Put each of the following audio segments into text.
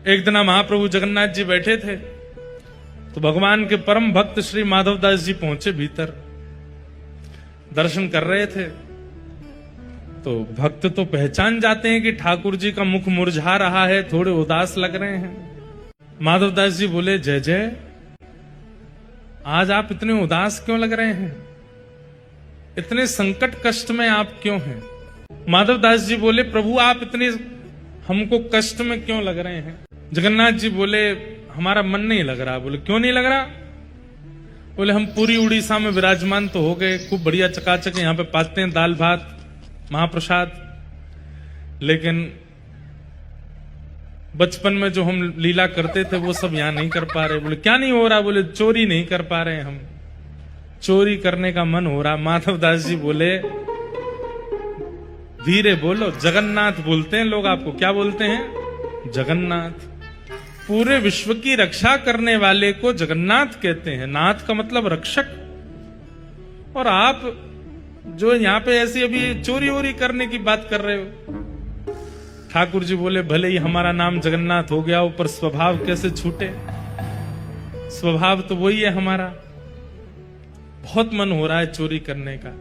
एक दिन महाप्रभु जगन्नाथ जी बैठे थे तो भगवान के परम भक्त श्री माधवदास जी पहुंचे भीतर, दर्शन कर रहे थे। तो भक्त तो पहचान जाते हैं कि ठाकुर जी का मुख मुरझा रहा है, थोड़े उदास लग रहे हैं। माधवदास जी बोले, जय जय, आज आप इतने उदास क्यों लग रहे हैं? इतने संकट कष्ट में आप क्यों हैं? माधवदास जी बोले, प्रभु आप इतने हमको कष्ट में क्यों लग रहे हैं? जगन्नाथ जी बोले, हमारा मन नहीं लग रहा। बोले, क्यों नहीं लग रहा? बोले, हम पूरी उड़ीसा में विराजमान तो हो गए, खूब बढ़िया चकाचक यहाँ पे पाते हैं दाल भात महाप्रसाद, लेकिन बचपन में जो हम लीला करते थे वो सब यहाँ नहीं कर पा रहे। बोले, क्या नहीं हो रहा? बोले, चोरी नहीं कर पा रहे, हम चोरी करने का मन हो रहा। माधवदास जी बोले, धीरे बोलो, जगन्नाथ बोलते हैं लोग आपको। क्या बोलते हैं? जगन्नाथ। पूरे विश्व की रक्षा करने वाले को जगन्नाथ कहते हैं। नाथ का मतलब रक्षक। और आप जो यहाँ पे ऐसी अभी चोरी वोरी करने की बात कर रहे हो। ठाकुर जी बोले, भले ही हमारा नाम जगन्नाथ हो गया हो, पर स्वभाव कैसे छूटे? स्वभाव तो वही है हमारा। बहुत मन हो रहा है चोरी करने का।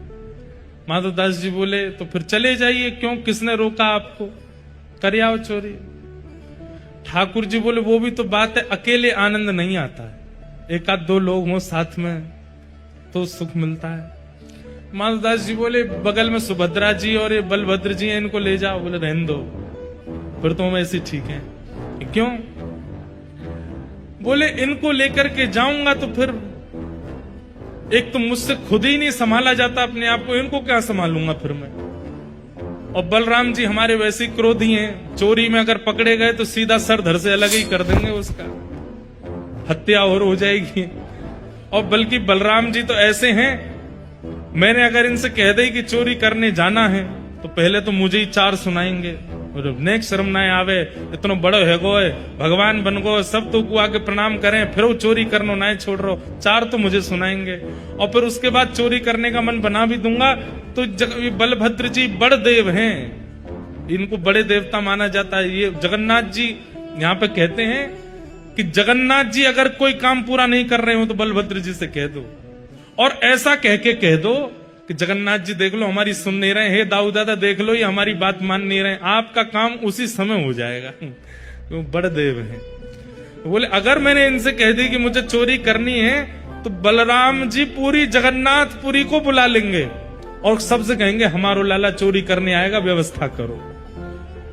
माधवदास जी बोले, तो फिर चले जाइए, क्यों, किसने रोका आपको? कर आओ चोरी। ठाकुर जी बोले, वो भी तो बात है, अकेले आनंद नहीं आता है, एक आध दो लोग हों साथ में तो सुख मिलता है। माधवदास जी बोले, बगल में सुभद्रा जी और ये बलभद्र जी हैं, इनको ले जाओ। बोले, रहने दो, फिर तो हम ऐसे ठीक हैं। क्यों? बोले, इनको लेकर के जाऊंगा तो फिर एक तो मुझसे खुद ही नहीं संभाला जाता अपने आप को, इनको क्या संभालूंगा फिर मैं? और बलराम जी हमारे वैसे ही क्रोधी हैं, चोरी में अगर पकड़े गए तो सीधा सर धड़ से अलग ही कर देंगे, उसका हत्या और हो जाएगी। और बल्कि बलराम जी तो ऐसे हैं, मैंने अगर इनसे कह दे कि चोरी करने जाना है तो पहले तो मुझे ही चार सुनाएंगे, और नेक्स्ट शर्म ना आवे, इतना बड़ो है गो, भगवान बन गो, सब तो को आके प्रणाम करें, फिर वो चोरी करनो ना छोड़ रहो, चार तो मुझे सुनाएंगे। और फिर उसके बाद चोरी करने का मन बना भी दूंगा तो बलभद्र जी बड़ देव हैं, इनको बड़े देवता माना जाता है। ये जगन्नाथ जी यहाँ पे कहते हैं कि जगन्नाथ जी अगर कोई काम पूरा नहीं कर रहे हो तो बलभद्र जी से कह दो, और ऐसा कह के कह दो कि जगन्नाथ जी देख लो हमारी सुन नहीं रहे, हे दाऊ दादा देख लो ये हमारी बात मान नहीं रहे, आपका काम उसी समय हो जाएगा। तो बड़े देव हैं। बोले, अगर मैंने इनसे कह दी कि मुझे चोरी करनी है तो बलराम जी पूरी जगन्नाथपुरी को बुला लेंगे और सबसे कहेंगे, हमारो लाला चोरी करने आएगा, व्यवस्था करो।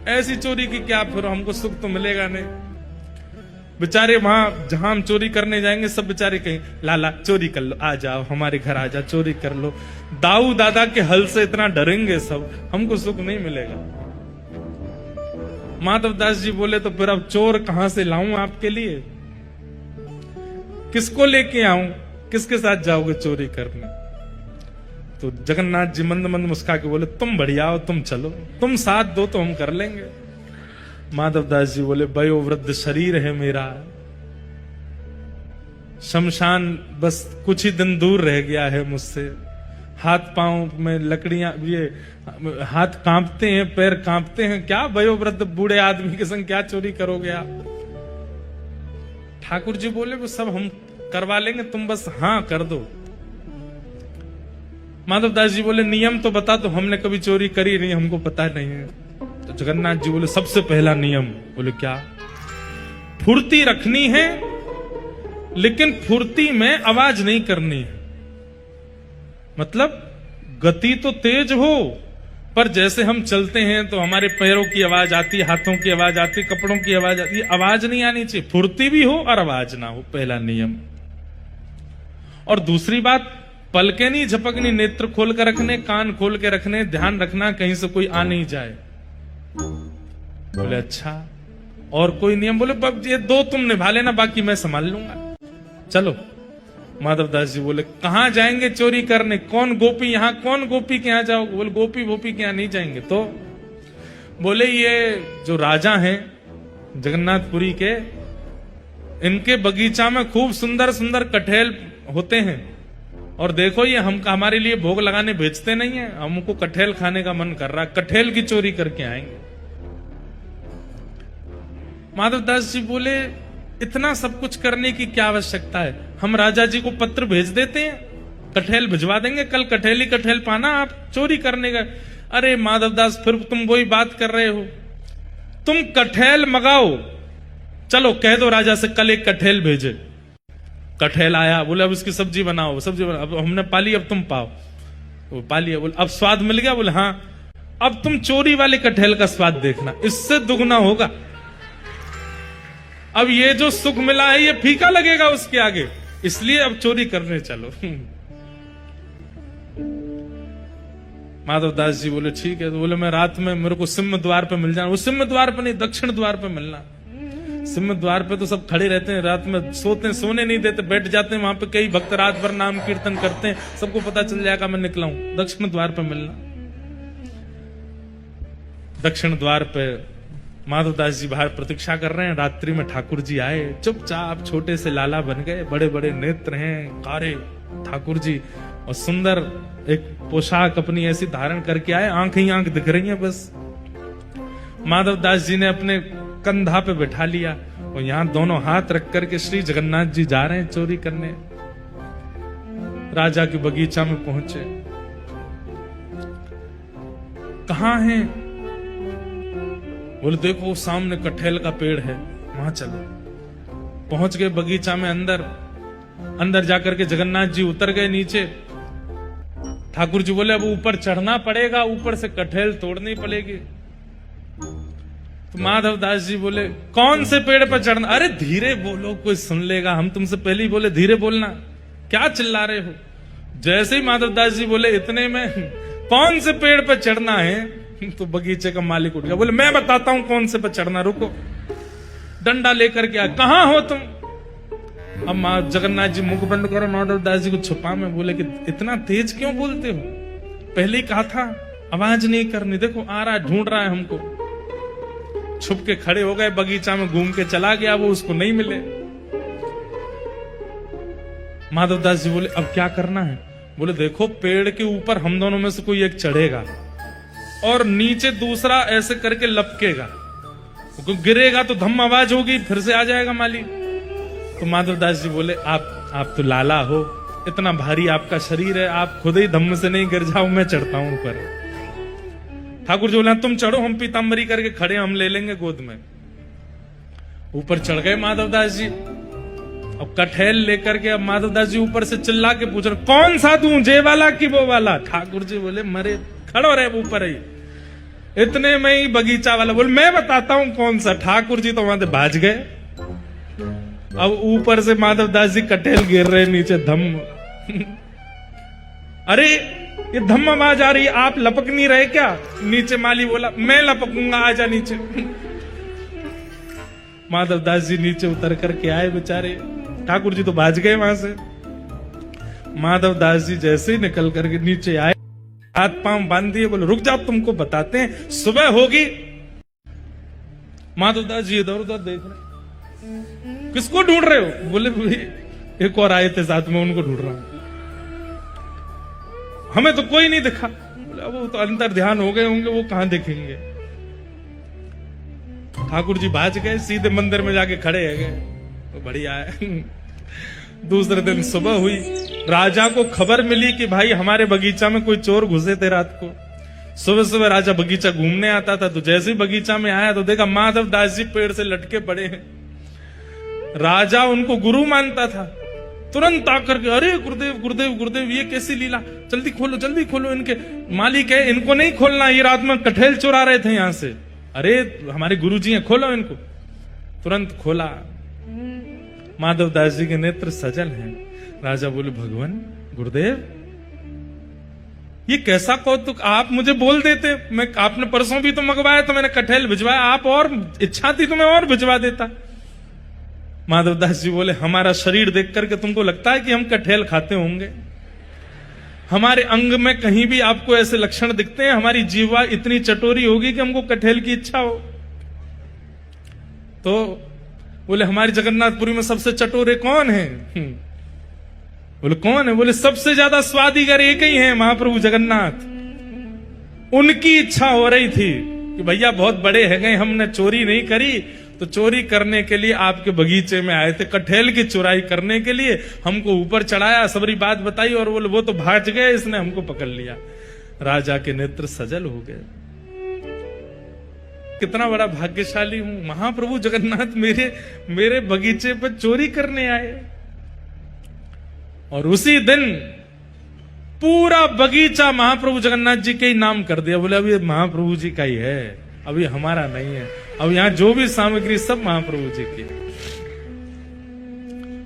ऐसी चोरी की क्या, फिर हमको सुख तो मिलेगा नहीं। बेचारे वहां जहां हम चोरी करने जाएंगे सब बेचारे कहें, लाला चोरी कर लो, आ जाओ हमारे घर आ जाओ, चोरी कर लो। दाऊ दादा के हल से इतना डरेंगे सब, हमको सुख नहीं मिलेगा। माधवदास जी बोले, तो फिर अब चोर कहां से लाऊं आपके लिए? किसको लेके आऊं? किसके साथ जाओगे चोरी करने? तो जगन्नाथ जी मंद मंद मुस्का के बोले, तुम बढ़िया हो, तुम चलो, तुम साथ दो तो हम कर लेंगे। माधवदास जी बोले, वयोवृद्ध शरीर है मेरा, शमशान बस कुछ ही दिन दूर रह गया है मुझसे, हाथ पांव में लकड़ियां, ये हाथ कांपते हैं, पैर कांपते हैं, क्या वयोवृद्ध बूढ़े आदमी के संग क्या चोरी करोगे आप? ठाकुर जी बोले, वो सब हम करवा लेंगे, तुम बस हाँ कर दो। माधवदास जी बोले, नियम तो बता दो, हमने कभी चोरी करी नहीं, हमको पता नहीं है। तो जगन्नाथ जी बोले, सबसे पहला नियम। बोले, क्या? फुर्ती रखनी है, लेकिन फुर्ती में आवाज नहीं करनी है। मतलब गति तो तेज हो, पर जैसे हम चलते हैं तो हमारे पैरों की आवाज आती है, हाथों की आवाज आती है, कपड़ों की आवाज आती है, आवाज नहीं आनी चाहिए। फुर्ती भी हो और आवाज ना हो, पहला नियम। और दूसरी बात, पलके नहीं झपकनी, नेत्र खोल कर रखने, कान खोल के रखने, ध्यान रखना कहीं से कोई आ नहीं जाए। बोले, अच्छा और कोई नियम? बोले, ये दो तुम निभा लेना, बाकी मैं संभाल लूंगा, चलो। माधवदास जी बोले, कहां जाएंगे चोरी करने? कौन गोपी, यहां कौन गोपी के यहां जाओगे? बोले, गोपी वोपी के यहां नहीं जाएंगे। तो बोले, ये जो राजा हैं जगन्नाथपुरी के, इनके बगीचा में खूब सुंदर सुंदर कटहल होते हैं, और देखो ये हम हमारे लिए भोग लगाने भेजते नहीं है, हमको कटहल खाने का मन कर रहा, कटहल की चोरी करके आएंगे। माधवदास जी बोले इतना सब कुछ करने की क्या आवश्यकता है, हम राजा जी को पत्र भेज देते हैं, कठेल भिजवा देंगे, कल कठेल ही कठेल पाना, आप चोरी करने का। अरे माधवदास फिर तुम वही बात कर रहे हो, तुम कठेल मंगाओ, चलो कह दो राजा से कल एक कठेल भेजे। कठेल आया, बोले अब इसकी सब्जी बनाओ, सब्जी बनाओ, अब हमने पाली अब तुम पाओ, वो पाली, बोले अब स्वाद मिल गया, बोले हाँ अब तुम चोरी वाले कठेल का स्वाद देखना, इससे दुगना होगा, अब ये जो सुख मिला है ये फीका लगेगा उसके आगे, इसलिए अब चोरी करने चलो। माधवदास जी बोले ठीक है, तो बोले मैं रात में मेरे को सिंह द्वार पे मिल जाना, वो सिंह द्वार पे नहीं दक्षिण द्वार पे मिलना। सिंह द्वार पे तो सब खड़े रहते हैं, रात में सोने नहीं देते, बैठ जाते हैं वहां पे, कई भक्त रात भर नाम कीर्तन करते हैं, सबको पता चल जाएगा मैं निकला हूं, दक्षिण द्वार पे मिलना। दक्षिण द्वार पे माधवदास जी बाहर प्रतीक्षा कर रहे हैं, रात्रि में ठाकुर जी आए, चुपचाप छोटे से लाला बन गए, बड़े बड़े नेत्र हैं कारे ठाकुर जी, और सुंदर एक पोशाक अपनी ऐसी धारण करके आए, आंख ही आंख दिख रही है बस। माधवदास जी ने अपने कंधा पे बैठा लिया और यहां दोनों हाथ रख करके श्री जगन्नाथ जी जा रहे हैं चोरी करने। राजा के बगीचा में पहुंचे, कहां हैं, बोले देखो सामने कठेल का पेड़ है, वहां चलो। पहुंच गए बगीचा में, अंदर जाकर के जगन्नाथ जी उतर गए नीचे। ठाकुर जी बोले अब ऊपर चढ़ना पड़ेगा, ऊपर से कठेल तोड़नी पड़ेगी। तो माधवदास जी बोले कौन से पेड़ पर चढ़ना, अरे धीरे बोलो कोई सुन लेगा, हम तुमसे पहले ही बोले धीरे बोलना, क्या चिल्ला रहे हो। जैसे ही माधवदास जी बोले इतने में कौन से पेड़ पर चढ़ना है, तो बगीचे का मालिक उठ गया, बोले मैं बताता हूं कौन से पर चढ़ना, रुको। डंडा लेकर के आ, कहां हो तुम। अब जगन्नाथ जी मुख बंद करो, माधवदास जी को छुपा में बोले कि इतना तेज क्यों बोलते हो, पहले ही कहा था आवाज नहीं करनी, देखो आ रहा है, ढूंढ रहा है हमको। छुप के खड़े हो गए, बगीचा में घूम के चला गया, वो उसको नहीं मिले। माधवदास जी बोले अब क्या करना है, बोले देखो पेड़ के ऊपर हम दोनों में से कोई एक चढ़ेगा और नीचे दूसरा ऐसे करके लपकेगा, गिरेगा तो धम आवाज होगी, फिर से आ जाएगा माली। तो माधवदास जी बोले आप तो लाला हो, इतना भारी आपका शरीर है, आप खुद ही धम्म से नहीं गिर जाओ, मैं चढ़ता हूं ऊपर। ठाकुर जी बोले तुम चढ़ो, हम पीताम्बरी करके खड़े, हम ले लेंगे गोद में। ऊपर चढ़ गए माधवदास जी, अब कठेल लेकर के। अब माधवदास जी ऊपर से चिल्ला के पूछ रहे कौन सा दूं, जे वाला कि वो वाला। ठाकुर जी बोले मरे खड़ो रहे ऊपर ही। इतने में ही बगीचा वाला बोले मैं बताता हूं कौन सा। ठाकुर जी तो वहां से भाज गए। अब ऊपर से माधवदास जी कठेल गिर रहे नीचे, धम्म। अरे ये धम्म आवाज आ रही, आप लपक नहीं रहे क्या। नीचे माली बोला मैं लपकूंगा, आजा नीचे। माधवदास जी नीचे उतर करके आए बेचारे, ठाकुर जी तो भाज गए वहां से। माधवदास जी जैसे ही निकल करके नीचे आए, हाथ पांव बांध दिए, बोले रुक जाओ तुमको बताते हैं, सुबह होगी। माधवदास जी इधर उधर देख रहे, किसको ढूंढ रहे हो। बोले एक और आए थे साथ में, उनको ढूंढ रहा हूं, हमें तो कोई नहीं दिखा। बोले वो तो अंतर ध्यान हो गए होंगे, वो कहां दिखेंगे। ठाकुर जी भाज गए, सीधे मंदिर में जाके खड़े है गए, तो बढ़िया है। दूसरे दिन सुबह हुई, राजा को खबर मिली कि भाई हमारे बगीचा में कोई चोर घुसे थे रात को। सुबह सुबह राजा बगीचा घूमने आता था, तो जैसे ही बगीचा में आया तो देखा माधवदास जी पेड़ से लटके पड़े हैं। राजा उनको गुरु मानता था, तुरंत आकर के अरे गुरुदेव गुरुदेव गुरुदेव, ये कैसी लीला, जल्दी खोलो इनके। मालिक है इनको नहीं खोलना, ये रात में कठेल चुरा रहे थे यहां से। अरे हमारे गुरुजी हैं, खोलो इनको। तुरंत खोला, माधवदास जी के नेत्र सजल हैं। राजा बोले भगवान गुरुदेव ये कैसा कौतुक, आप मुझे बोल देते, मैं आपने परसों भी तो मंगवाया, तो मैंने कठेल भिजवाया, आप और इच्छा थी तो मैं और भिजवा देता। माधवदास जी बोले हमारा शरीर देख करके तुमको लगता है कि हम कठेल खाते होंगे। हमारे अंग में कहीं भी आपको ऐसे लक्षण दिखते हैं, हमारी जीवा इतनी चटोरी होगी कि हमको कठेल की इच्छा हो। तो बोले हमारी जगन्नाथपुरी में सबसे चटोरे कौन है। बोले कौन है। बोले सबसे ज्यादा स्वादिगर एक ही है, महाप्रभु जगन्नाथ। उनकी इच्छा हो रही थी कि भैया बहुत बड़े हैं गए, हमने चोरी नहीं करी, तो चोरी करने के लिए आपके बगीचे में आए थे, कटहल की चुराई करने के लिए हमको ऊपर चढ़ाया, सबरी बात बताई और बोले वो तो भाग गए, इसने हमको पकड़ लिया। राजा के नेत्र सजल हो गए, कितना बड़ा भाग्यशाली हूं, महाप्रभु जगन्नाथ मेरे बगीचे पर चोरी करने आए। और उसी दिन पूरा बगीचा महाप्रभु जगन्नाथ जी के ही नाम कर दिया। बोले अब ये महाप्रभु जी का ही है, अब ये हमारा नहीं है, अब यहां जो भी सामग्री सब महाप्रभु जी की।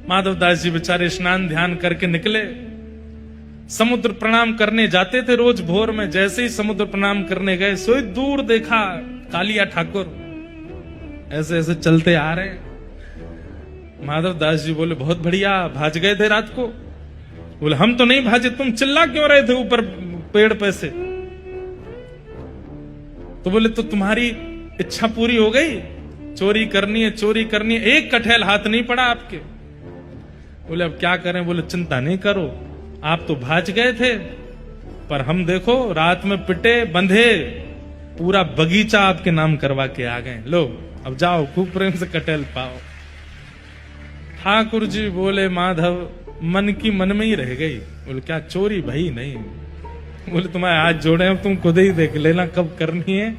माधवदास जी बेचारे स्नान ध्यान करके निकले, समुद्र प्रणाम करने जाते थे रोज भोर में। जैसे ही समुद्र प्रणाम करने गए, सोई दूर देखा कालिया ठाकुर ऐसे ऐसे चलते आ रहे हैं। माधवदास जी बोले बहुत बढ़िया, भाज गए थे रात को? बोले हम तो नहीं भाजे, तुम चिल्ला क्यों रहे थे ऊपर पेड़ पे से? तो बोले तो तुम्हारी इच्छा पूरी हो गई, चोरी करनी है, चोरी करनी है, एक कटहल हाथ नहीं पड़ा आपके। बोले अब क्या करें? बोले चिंता नहीं करो, आप तो भाज गए थे, पर हम देखो रात में पिटे बंधे पूरा बगीचा आपके नाम करवा के आ गए। लो अब जाओ, खूब प्रेम से कटहल पाओ। ठाकुर जी बोले माधव मन की मन में ही रह गई। बोले क्या चोरी? भाई नहीं। बोले तुम्हारे हाथ जोड़े हैं, तुम खुद ही देख लेना कब करनी है।